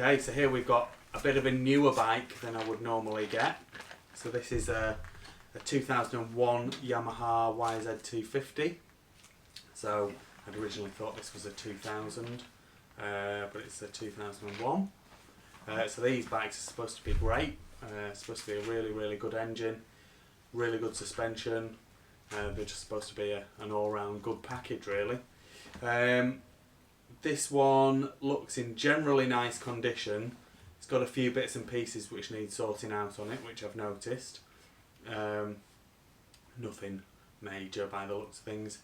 Okay, so here we've got a bit of a newer bike than I would normally get. So this is a 2001 Yamaha YZ250. So I'd originally thought this was a 2000, but it's a 2001. So these bikes are supposed to be great. Supposed to be a really good engine, really good suspension. They're just supposed to be an all-round good package, really. This one looks in generally nice condition. It's got a few bits and pieces which need sorting out on it, which I've noticed. Nothing major by the looks of things.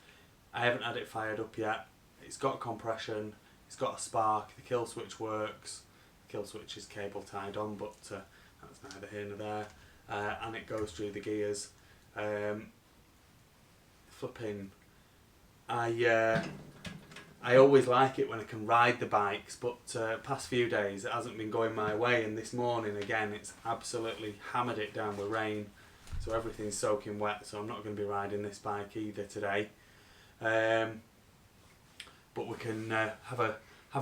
I haven't had it fired up yet. It's got compression, it's got a spark, the kill switch works. The kill switch is cable tied on, but that's neither here nor there. And it goes through the gears. Flipping, I always like it when I can ride the bikes, but past few days it hasn't been going my way, and this morning again it's absolutely hammered it down with rain, so everything's soaking wet, so I'm not going to be riding this bike either today. But we can have a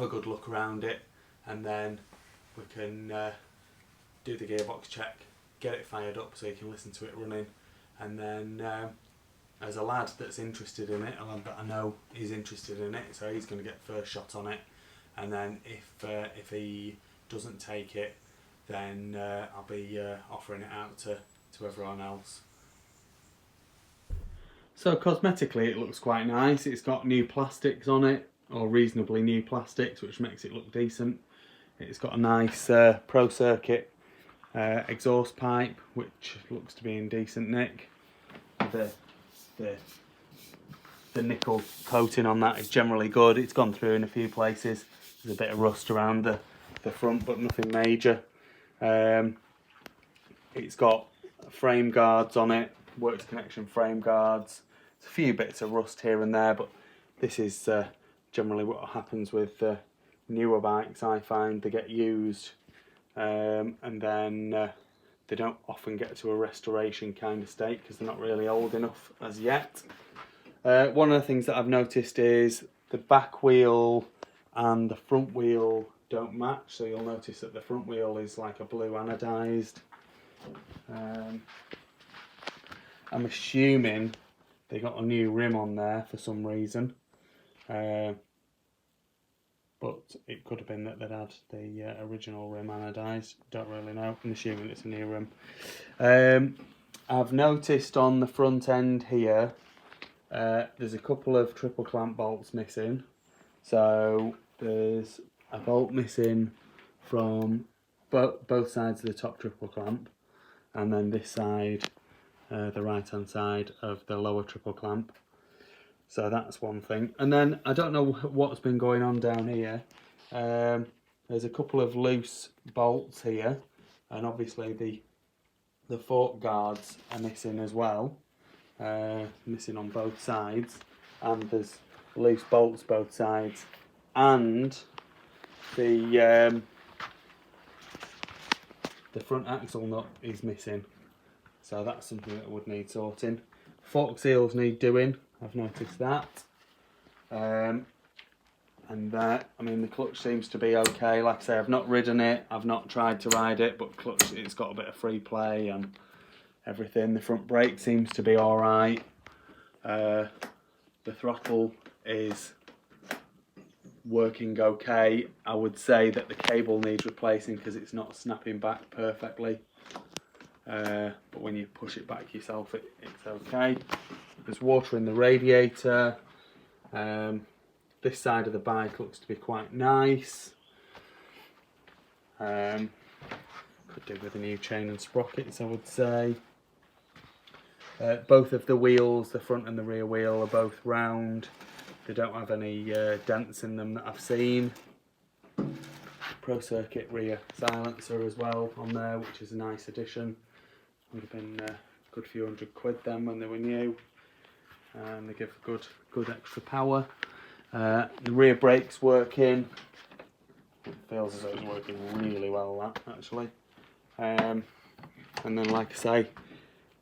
good look around it, and then we can do the gearbox check, get it fired up so you can listen to it running, and then as a lad that's interested in it, a lad that I know is interested in it, so he's going to get first shot on it, and then if he doesn't take it, then I'll be offering it out to everyone else. So cosmetically it looks quite nice. It's got new plastics on it, or reasonably new plastics, which makes it look decent. It's got a nice Pro Circuit exhaust pipe, which looks to be in decent nick. The nickel coating on that is generally good. It's gone through in a few places. There's a bit of rust around the front, but nothing major. It's got frame guards on it, works connection frame guards. There's a few bits of rust here and there, but this is generally what happens with newer bikes. I find they get used and then they don't often get to a restoration kind of state because they're not really old enough as yet. One of the things that I've noticed is the back wheel and the front wheel don't match, so you'll notice that the front wheel is like a blue anodised. I'm assuming they got a new rim on there for some reason, but it could have been that they'd had the original rim anodised. Don't really know. I'm assuming it's a new rim. I've noticed on the front end here there's a couple of triple clamp bolts missing. So there's a bolt missing from both sides of the top triple clamp, and then this side, the right hand side of the lower triple clamp. So that's one thing. And then I don't know what's been going on down here. There's a couple of loose bolts here, and obviously the fork guards are missing as well. Missing on both sides, and there's loose bolts both sides, and the front axle nut is missing, so that's something that would need sorting. Fork seals need doing, I've noticed that. And I mean, the clutch seems to be okay. Like I say, I've not ridden it, I've not tried to ride it, but clutch, it's got a bit of free play and everything. The front brake seems to be alright. The throttle is working okay. I would say that the cable needs replacing because it's not snapping back perfectly. But when you push it back yourself, it's okay. There's water in the radiator. This side of the bike looks to be quite nice. Could do with a new chain and sprockets, I would say. Both of the wheels, the front and the rear wheel, are both round. They don't have any dents in them that I've seen. Pro Circuit rear silencer as well on there, which is a nice addition. Would have been a good few £100 then when they were new. And they give good extra power. The rear brake's working. It feels as though it's working really well, that actually. And then, like I say,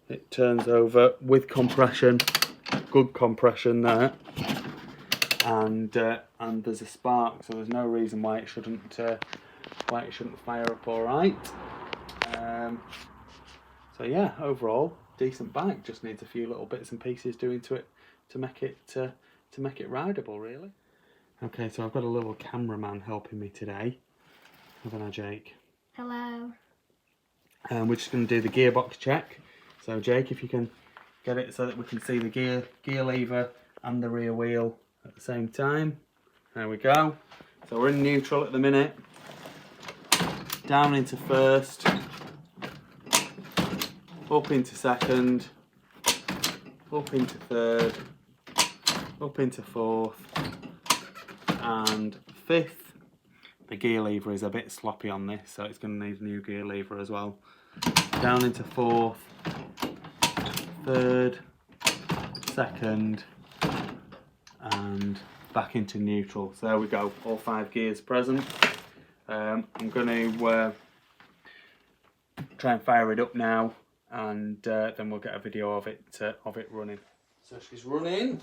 it turns over with compression, good compression there, and there's a spark, so there's no reason why it shouldn't like it shouldn't fire up all right. So yeah, overall decent bike. Just needs a few little bits and pieces doing to it to make it rideable, really. Okay, so I've got a little cameraman helping me today. Haven't I, Jake? Hello. We're just going to do the gearbox check. So Jake, if you can get it so that we can see the gear lever and the rear wheel at the same time. There we go. So we're in neutral at the minute. Down into first. Up into second. Up into third. Up into fourth. And fifth. The gear lever is a bit sloppy on this, so it's going to need a new gear lever as well. Down into fourth, third, second, and back into neutral. So there we go, all 5 gears present. I'm going to try and fire it up now, and then we'll get a video of it running. So she's running.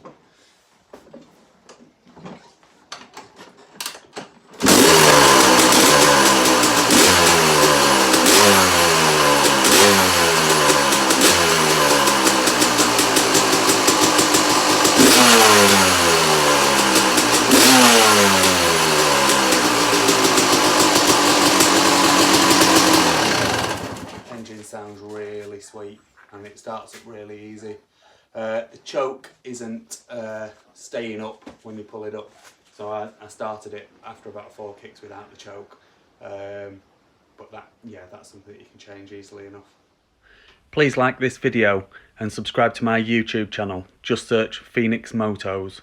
Sounds really sweet, and it starts up really easy. The choke isn't staying up when you pull it up, so I started it after about 4 kicks without the choke, but that's something that you can change easily enough. Please like this video and subscribe to my YouTube channel. Just search Phoenix Motos.